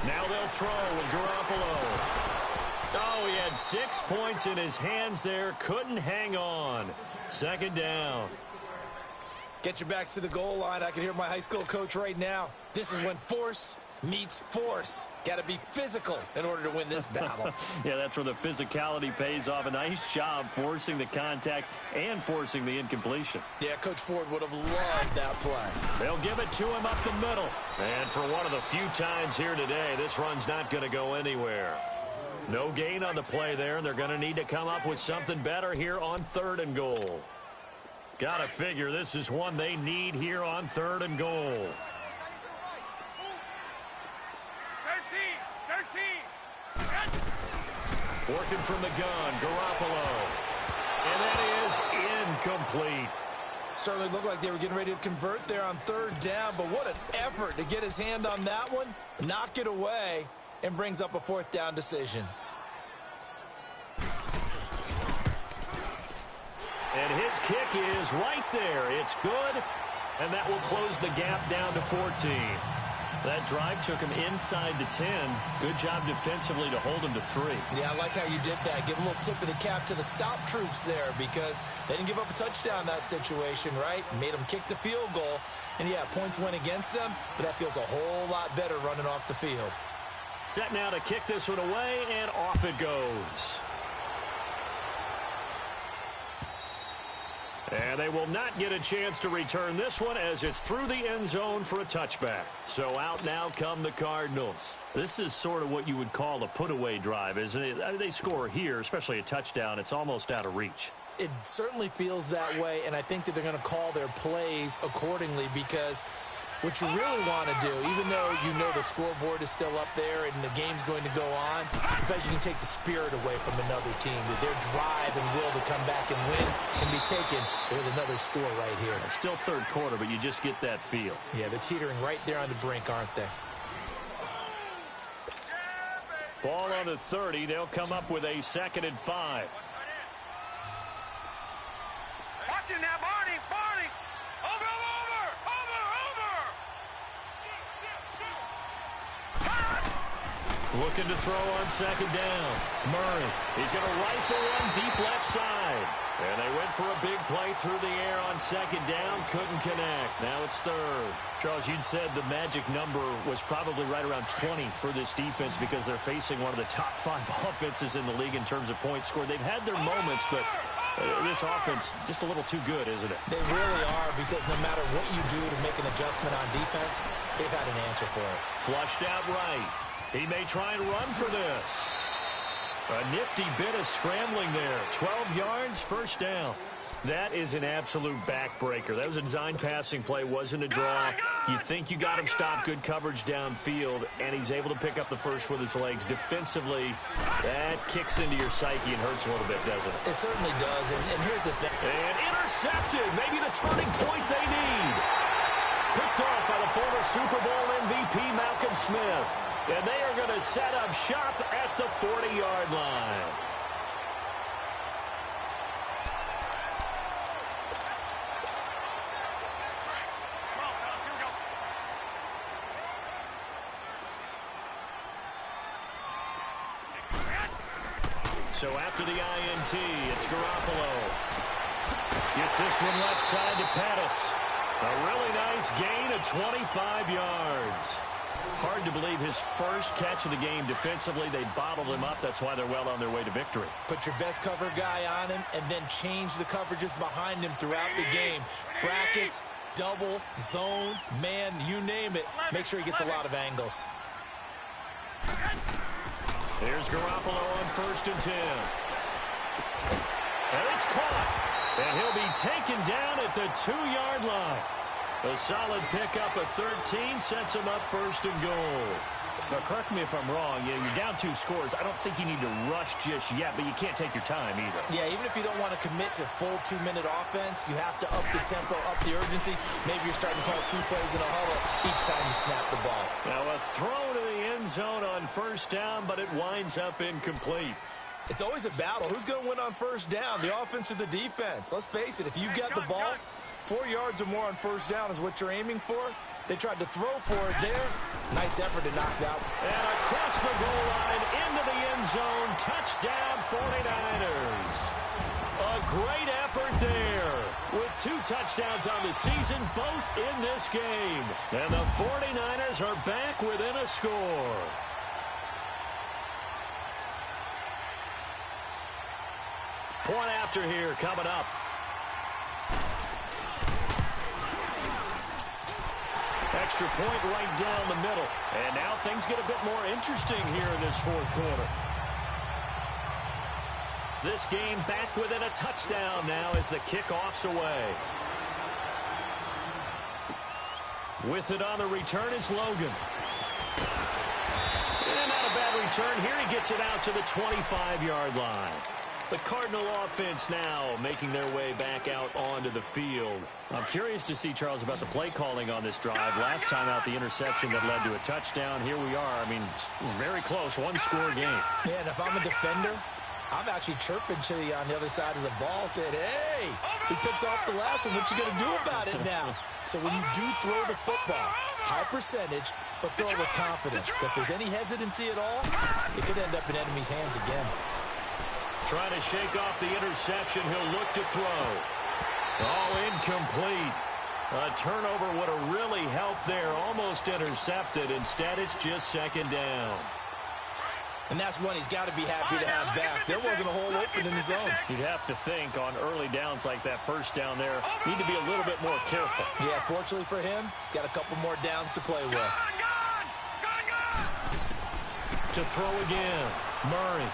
[SPEAKER 1] Now they'll throw with Garoppolo. Oh, he had 6 points in his hands there. Couldn't hang on. Second down.
[SPEAKER 3] Get your backs to the goal line. I can hear my high school coach right now. This is when force meets force. Got to be physical in order to win this battle.
[SPEAKER 1] Yeah, that's where the physicality pays off. A nice job forcing the contact and forcing the incompletion.
[SPEAKER 3] Yeah, Coach Ford would have loved that play.
[SPEAKER 1] They'll give it to him up the middle. And for one of the few times here today, this run's not going to go anywhere. No gain on the play there, and they're going to need to come up with something better here on third and goal. Got to figure this is one they need here on third and goal.
[SPEAKER 2] 13!
[SPEAKER 1] Working from the gun, Garoppolo. And that is incomplete.
[SPEAKER 3] Certainly looked like they were getting ready to convert there on third down, but what an effort to get his hand on that one, knock it away, and brings up a fourth down decision.
[SPEAKER 1] And his kick is right there. It's good, and that will close the gap down to 14. That drive took him inside the 10. Good job defensively to hold him to 3.
[SPEAKER 3] Yeah, I like how you did that. Give a little tip of the cap to the stop troops there because they didn't give up a touchdown in that situation, right? Made them kick the field goal. And, yeah, points went against them, but that feels a whole lot better running off the field.
[SPEAKER 1] Set now to kick this one away, and off it goes. And they will not get a chance to return this one as it's through the end zone for a touchback. So out now come the Cardinals. This is sort of what you would call a put-away drive, isn't it? I mean, they score here, especially a touchdown. It's almost out of reach.
[SPEAKER 3] It certainly feels that way, and I think that they're going to call their plays accordingly because what you really want to do, even though you know the scoreboard is still up there and the game's going to go on, in fact, you can take the spirit away from another team. Their drive and will to come back and win can be taken with another score right here.
[SPEAKER 1] It's still third quarter, but you just get that feel.
[SPEAKER 3] Yeah, they're teetering right there on the brink, aren't they?
[SPEAKER 1] Ball on the 30. They'll come up with a 2nd and 5.
[SPEAKER 2] Watch it now, Barney! Barney! Over!
[SPEAKER 1] Looking to throw on 2nd down. Murray. He's going to rifle one deep left side. And they went for a big play through the air on 2nd down. Couldn't connect. Now it's 3rd. Charles, you'd said the magic number was probably right around 20 for this defense because they're facing one of the top 5 offenses in the league in terms of points scored. They've had their moments, but this offense just a little too good, isn't it?
[SPEAKER 3] They really are because no matter what you do to make an adjustment on defense, they've had an answer for it.
[SPEAKER 1] Flushed out right. He may try and run for this. A nifty bit of scrambling there. 12 yards, first down. That is an absolute backbreaker. That was a design passing play, wasn't a draw. You think you got him stopped, good coverage downfield, and he's able to pick up the first with his legs. Defensively, that kicks into your psyche and hurts a little bit, doesn't it?
[SPEAKER 3] It certainly does, and here's the thing.
[SPEAKER 1] And intercepted, maybe the turning point they need. Picked off by the former Super Bowl MVP Malcolm Smith. And they are going to set up shop at the 40-yard line. So after the INT, it's Garoppolo. Gets this one left side to Pettis. A really nice gain of 25 yards. Hard to believe his first catch of the game defensively. They bottled him up. That's why they're well on their way to victory.
[SPEAKER 3] Put your best cover guy on him and then change the coverages behind him throughout the game. Brackets, double, zone, man, you name it. Make sure he gets a lot of angles.
[SPEAKER 1] Here's Garoppolo on 1st and 10. And it's caught. And he'll be taken down at the 2-yard line. A solid pickup of 13 sets him up 1st and goal. Now, correct me if I'm wrong. You're down 2 scores. I don't think you need to rush just yet, but you can't take your time either.
[SPEAKER 3] Yeah, even if you don't want to commit to full 2-minute offense, you have to up the tempo, up the urgency. Maybe you're starting to call 2 plays in a huddle each time you snap the ball.
[SPEAKER 1] Now, a throw to the end zone on 1st down, but it winds up incomplete.
[SPEAKER 3] It's always a battle. Who's going to win on 1st down, the offense or the defense? Let's face it, if you've got the ball, 4 yards or more on 1st down is what you're aiming for. They tried to throw for it there. Nice effort to knock it out.
[SPEAKER 1] And across the goal line, into the end zone, touchdown 49ers. A great effort there. With 2 touchdowns on the season, both in this game. And the 49ers are back within a score. Point after here coming up. Extra point right down the middle. And now things get a bit more interesting here in this 4th quarter. This game back within a touchdown now as the kickoff's away. With it on the return is Logan. And not a bad return here. He gets it out to the 25-yard line. The Cardinal offense now making their way back out onto the field. I'm curious to see, Charles, about the play calling on this drive. Last time out, the interception that led to a touchdown. Here we are. I mean, very close, 1-score game.
[SPEAKER 3] Yeah, and if I'm a defender, I'm actually chirping to you on the other side of the ball, saying, hey, we picked off the last one. What you going to do about it now? So when you do throw the football, high percentage, but throw it with confidence. If there's any hesitancy at all, it could end up in enemy's hands again.
[SPEAKER 1] Trying to shake off the interception. He'll look to throw. Oh, incomplete. A turnover would have really helped there. Almost intercepted. Instead, it's just 2nd down.
[SPEAKER 3] And that's one he's got to be happy to have back. There wasn't a hole open in the zone.
[SPEAKER 1] You'd have to think on early downs like that 1st down there, need to be a little bit more careful.
[SPEAKER 3] Yeah, fortunately for him, got a couple more downs to play with.
[SPEAKER 1] To throw again, Murray.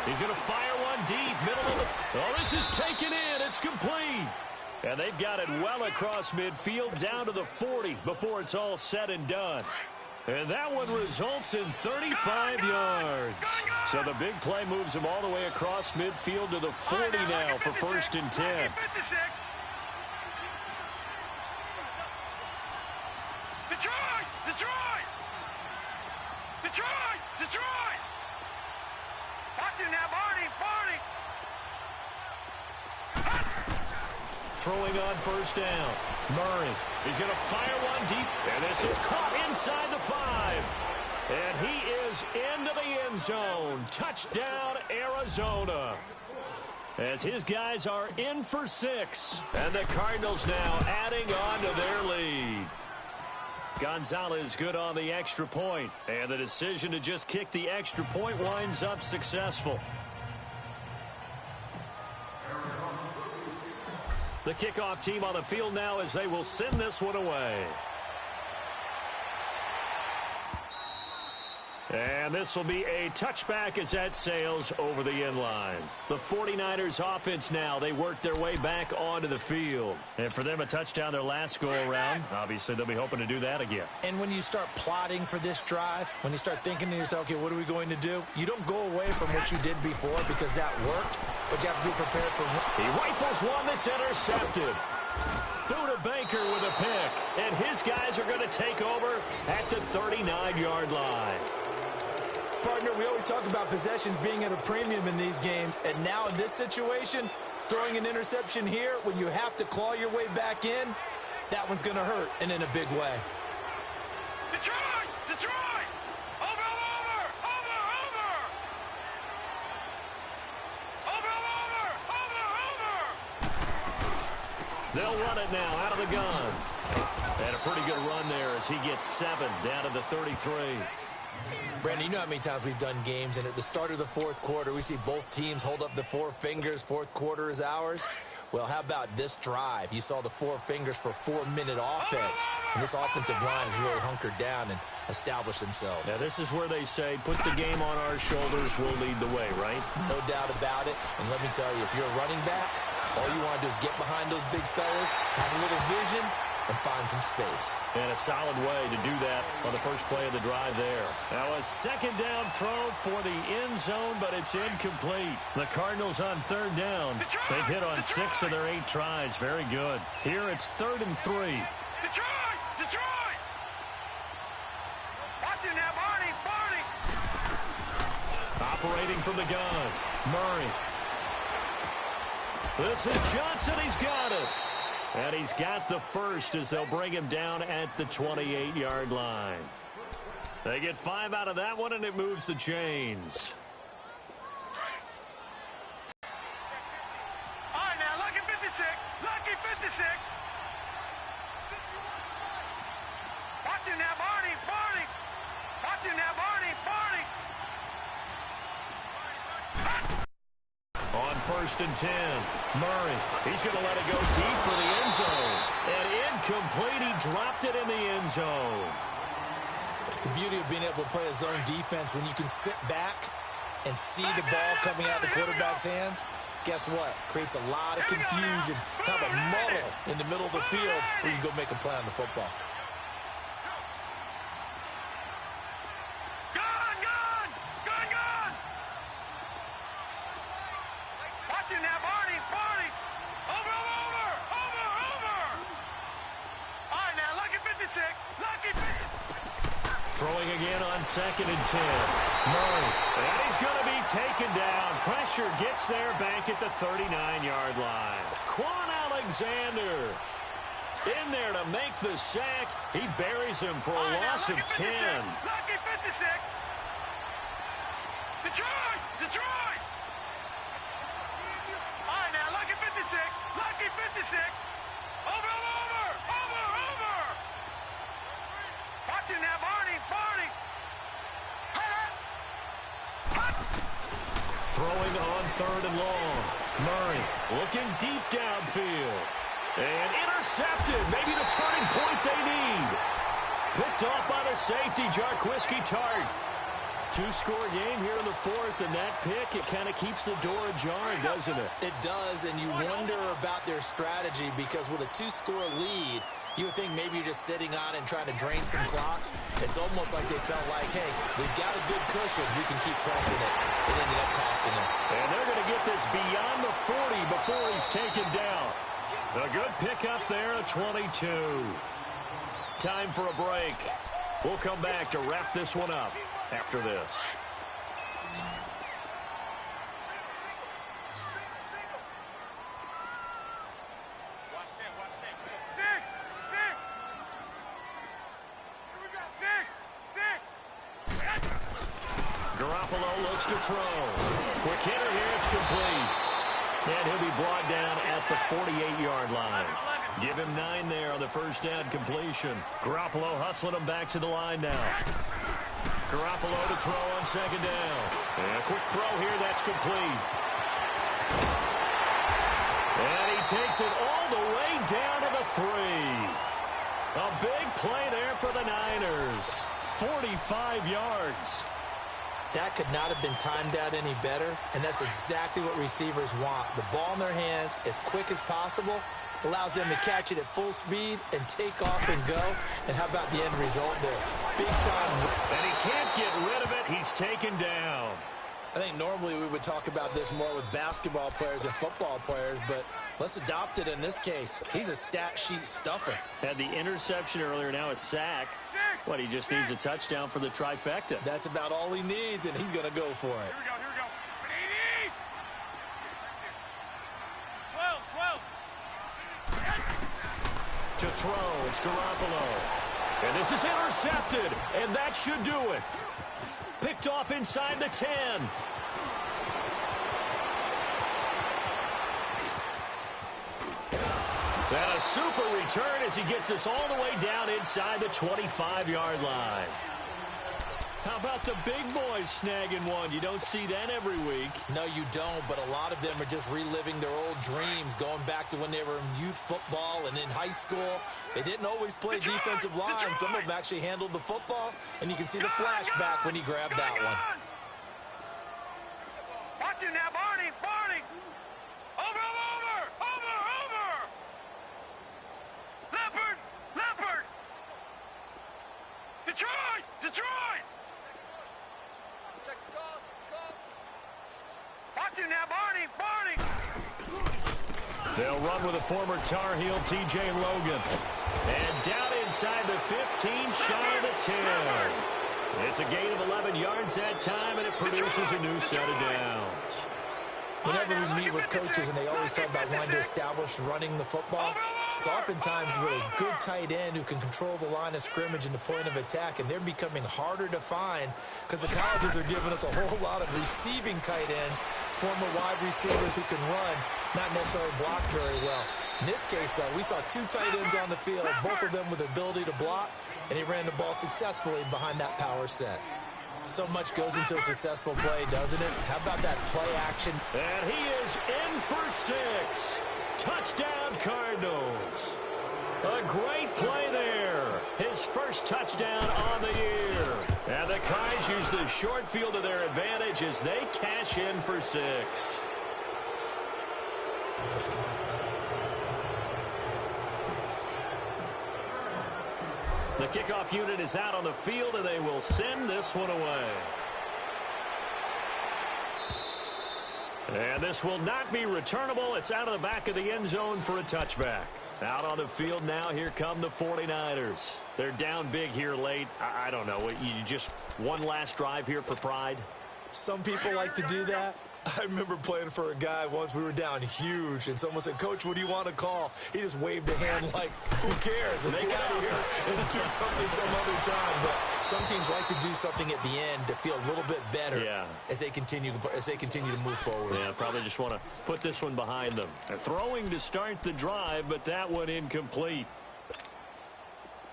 [SPEAKER 1] He's going to fire one deep, middle of the... Oh, this is taken in. It's complete. And they've got it well across midfield, down to the 40 before it's all said and done. And that one results in 35 yards. So the big play moves him all the way across midfield to the 40 now for 1st and 10.
[SPEAKER 2] Detroit! Detroit! Detroit! Detroit! Watch him now, Barney! Barney!
[SPEAKER 1] Throwing on 1st down. Murray. He's going to fire one deep. And this is caught inside the 5. And he is into the end zone. Touchdown, Arizona. As his guys are in for 6. And the Cardinals now adding on to their lead. Gonzalez good on the extra point. And the decision to just kick the extra point winds up successful. The kickoff team on the field now as they will send this one away. And this will be a touchback as that sails over the inline. The 49ers offense now, they work their way back onto the field. And for them, a touchdown their last go-around. Obviously, they'll be hoping to do that again.
[SPEAKER 3] And when you start plotting for this drive, when you start thinking to yourself, okay, what are we going to do? You don't go away from what you did before because that worked, but you have to be prepared for it.
[SPEAKER 1] He rifles one that's intercepted. Buda Baker with a pick, and his guys are going to take over at the 39-yard line.
[SPEAKER 3] Partner, we always talk about possessions being at a premium in these games, and now in this situation, throwing an interception here when you have to claw your way back in, that one's going to hurt, and in a big way.
[SPEAKER 2] Detroit! Detroit! Over!
[SPEAKER 1] They'll run it now out of the gun. And a pretty good run there as he gets 7 down to the 33.
[SPEAKER 3] Brandon, you know how many times we've done games, and at the start of the fourth quarter, we see both teams hold up the 4 fingers, fourth quarter is ours. Well, how about this drive? You saw the 4 fingers for 4-minute offense, and this offensive line has really hunkered down and established themselves.
[SPEAKER 1] Now, this is where they say, put the game on our shoulders, we'll lead the way, right?
[SPEAKER 3] No doubt about it, and let me tell you, if you're a running back, all you want to do is get behind those big fellas, have a little vision, and find some space.
[SPEAKER 1] And a solid way to do that on the first play of the drive there. Now a second down throw for the end zone, but it's incomplete. The Cardinals on third down. They've hit on 6 of their 8 tries. Very good. Here it's 3rd and 3.
[SPEAKER 2] Detroit! Detroit! Watch it now, Barney!
[SPEAKER 1] Operating from the gun. Murray. This is Johnson. He's got it. And he's got the first as they'll bring him down at the 28-yard line. They get 5 out of that one, and it moves the chains.
[SPEAKER 2] All right, now, lucky 56. Lucky 56. Watch it now, Barney. Watch it now, Barney.
[SPEAKER 1] On 1st and 10, Murray. He's going to let it go deep for the end zone. And incomplete. He dropped it in the end zone.
[SPEAKER 3] The beauty of being able to play a zone defense when you can sit back and see the ball coming out of the quarterback's hands, guess what? Creates a lot of confusion, kind of a muddle in the middle of the field where you can go make a play on the football.
[SPEAKER 1] Throwing again on 2nd and 10. Murray. And he's going to be taken down. Pressure gets there back at the 39-yard line. Quan Alexander in there to make the sack. He buries him for a loss of 10.
[SPEAKER 2] Lucky 56. Detroit! All right, now, lucky 56. Lucky 56. Over. Watch it now, Barney.
[SPEAKER 1] Throwing on 3rd and long. Murray looking deep downfield. And intercepted. Maybe the turning point they need. Picked off by the safety, Jarquiski Tart. 2-score game here in the 4th, and that pick, it kind of keeps the door ajar, doesn't it?
[SPEAKER 3] It does, and you wonder about their strategy because with a 2-score lead, you would think maybe you're just sitting on and trying to drain some clock. It's almost like they felt like, hey, we've got a good cushion. We can keep pressing it. It ended up costing them.
[SPEAKER 1] And they're going to get this beyond the 40 before he's taken down. A good pickup there, a 22. Time for a break. We'll come back to wrap this one up after this. Garoppolo looks to throw. Quick hitter here, it's complete. And he'll be brought down at the 48-yard line. Give him 9 there on the first down completion. Garoppolo hustling him back to the line now. Garoppolo to throw on 2nd down. And a quick throw here, that's complete. And he takes it all the way down to the 3. A big play there for the Niners. 45 yards.
[SPEAKER 3] That could not have been timed out any better, and that's exactly what receivers want. The ball in their hands as quick as possible allows them to catch it at full speed and take off and go. And how about the end result there? Big time.
[SPEAKER 1] And he can't get rid of it. He's taken down.
[SPEAKER 3] I think normally we would talk about this more with basketball players and football players, but let's adopt it in this case. He's a stat sheet stuffer.
[SPEAKER 1] Had the interception earlier, now a sack. What, he just needs a touchdown for the trifecta.
[SPEAKER 3] That's about all he needs, and he's going to go for it.
[SPEAKER 2] Here we go, here we go. 80! 12.
[SPEAKER 1] To throw, it's Garoppolo. And this is intercepted, and that should do it. Picked off inside the 10. And a super return as he gets us all the way down inside the 25-yard line. How about the big boys snagging one? You don't see that every week.
[SPEAKER 3] No, you don't, but a lot of them are just reliving their old dreams, going back to when they were in youth football and in high school. They didn't always play defensive line. Some of them actually handled the football, and you can see the flashback when he grabbed that one.
[SPEAKER 2] Watch it now, Barney, Barney! Over! Leopard! Detroit! Watch him now, Barney!
[SPEAKER 1] They'll run with a former Tar Heel, T.J. Logan. And down inside the 15, shy of the 10. It's a gain of 11 yards that time, and it produces a new set of downs.
[SPEAKER 3] Whenever we meet with coaches and they always talk about wanting to establish running the football, it's oftentimes with a good tight end who can control the line of scrimmage and the point of attack, and they're becoming harder to find because the colleges are giving us a whole lot of receiving tight ends, former wide receivers who can run, not necessarily block very well. In this case, though, we saw two tight ends on the field, both of them with the ability to block, and he ran the ball successfully behind that power set. So much goes into a successful play, doesn't it? How about that play action?
[SPEAKER 1] And he is in for 6. Touchdown, Cardinals. A great play there. His first touchdown on the year. And the Cards use the short field to their advantage as they cash in for 6. The kickoff unit is out on the field, and they will send this one away. And this will not be returnable. It's out of the back of the end zone for a touchback. Out on the field now, here come the 49ers. They're down big here late. I don't know. You just one last drive here for pride?
[SPEAKER 3] Some people like to do that. I remember playing for a guy once. We were down huge, and someone said, "Coach, what do you want to call?" He just waved a hand like, "Who cares? Let's get out of here and do something some other time." But some teams like to do something at the end to feel a little bit better as they continue to move forward.
[SPEAKER 1] Yeah, probably just want to put this one behind them. Throwing to start the drive, but that one incomplete.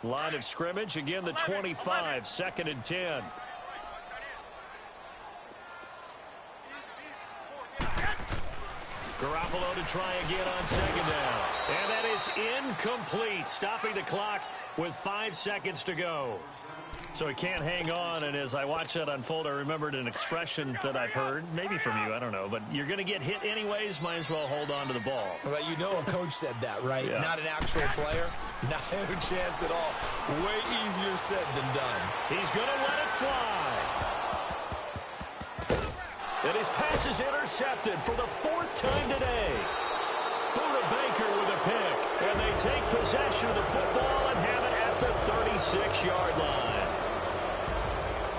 [SPEAKER 1] Line of scrimmage, again the 25, 2nd and 10. Garoppolo to try again on 2nd down. And that is incomplete, stopping the clock with 5 seconds to go. So he can't hang on, and as I watched that unfold, I remembered an expression that I've heard, maybe from you, I don't know, but you're going to get hit anyways, might as well hold on to the ball.
[SPEAKER 3] Well, you know a coach said that, right?
[SPEAKER 1] Yeah.
[SPEAKER 3] Not an actual player. Not a chance at all. Way easier said than done.
[SPEAKER 1] He's going to let it fly. And his pass is intercepted for the 4th time today. Buda Baker with a pick. And they take possession of the football and have it at the 36-yard line.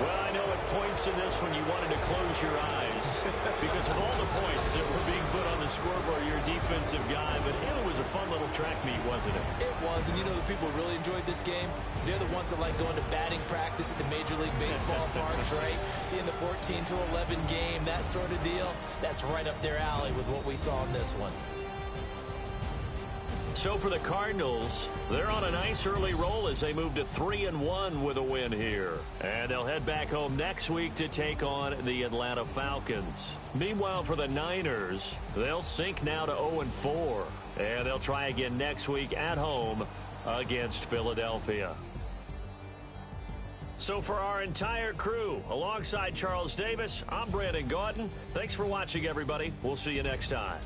[SPEAKER 1] Well, I know at points in this one you wanted to close your eyes because of all the points that were being put on the scoreboard, you're a defensive guy, but it was a fun little track meet, wasn't it?
[SPEAKER 3] It was, and you know the people who really enjoyed this game? They're the ones that like going to batting practice at the Major League Baseball parks, right? Seeing the 14-11 game, that sort of deal, that's right up their alley with what we saw in this one.
[SPEAKER 1] So for the Cardinals, they're on a nice early roll as they move to 3-1 with a win here. And they'll head back home next week to take on the Atlanta Falcons. Meanwhile, for the Niners, they'll sink now to 0-4. And they'll try again next week at home against Philadelphia. So for our entire crew, alongside Charles Davis, I'm Brandon Gaudin. Thanks for watching, everybody. We'll see you next time.